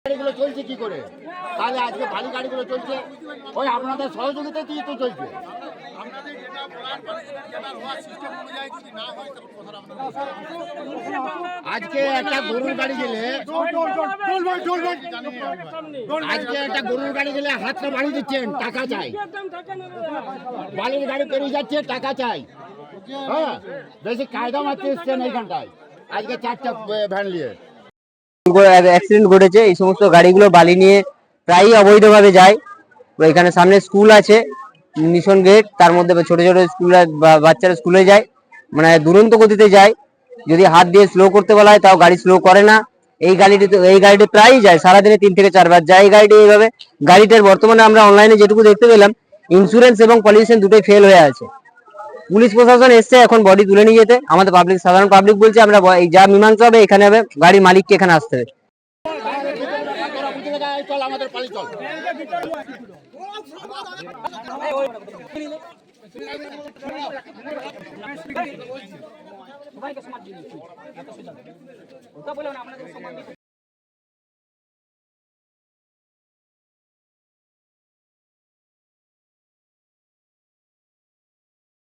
গাড়িগুলো চলছে কি করে? তাহলে আজকে ভারী গাড়িগুলো চলছে ওই আপনাদের সহযোগিতা দিয়ে তো চলছে। আজকে একটা গরুর গাড়ি গেলে হাতটা বাড়ি দিচ্ছেন, টাকা চাই। বালির গাড়ি পেরিয়ে যাচ্ছে, টাকা চাই। হ্যাঁ, বেশি কায়দা মারতে এসছেন এইখানটায় আজকে 4টা ভ্যান নিয়ে। অ্যাক্সিডেন্ট ঘটেছে, এই সমস্ত গাড়িগুলো বালি নিয়ে প্রায়ই অবৈধভাবে যায়। এখানে সামনে স্কুল আছে, মিশন গেট, তার মধ্যে ছোট ছোট স্কুল বাচ্চারা স্কুলে যায়, মানে দুরন্ত গতিতে যায়। যদি হাত দিয়ে স্লো করতে বলা হয় তাও গাড়ি স্লো করে না। এই গাড়িটি প্রায়ই যায়, সারাদিনে 3 থেকে 4 বার যায় এই গাড়িটি। এইভাবে গাড়িটার বর্তমানে আমরা অনলাইনে যেটুকু দেখতে পেলাম, ইন্স্যুরেন্স এবং পলিউশন দুটোই ফেল হয়ে আছে। পুলিশ প্রশাসন এসছে এখন বডি তুলে নিয়ে যেতে। আমাদের সাধারণ পাবলিক বলছে আমরা যা মীমাংসা হবে এখানে হবে, গাড়ির মালিককে এখানে আসতে হবে। সবাইকে সমাজ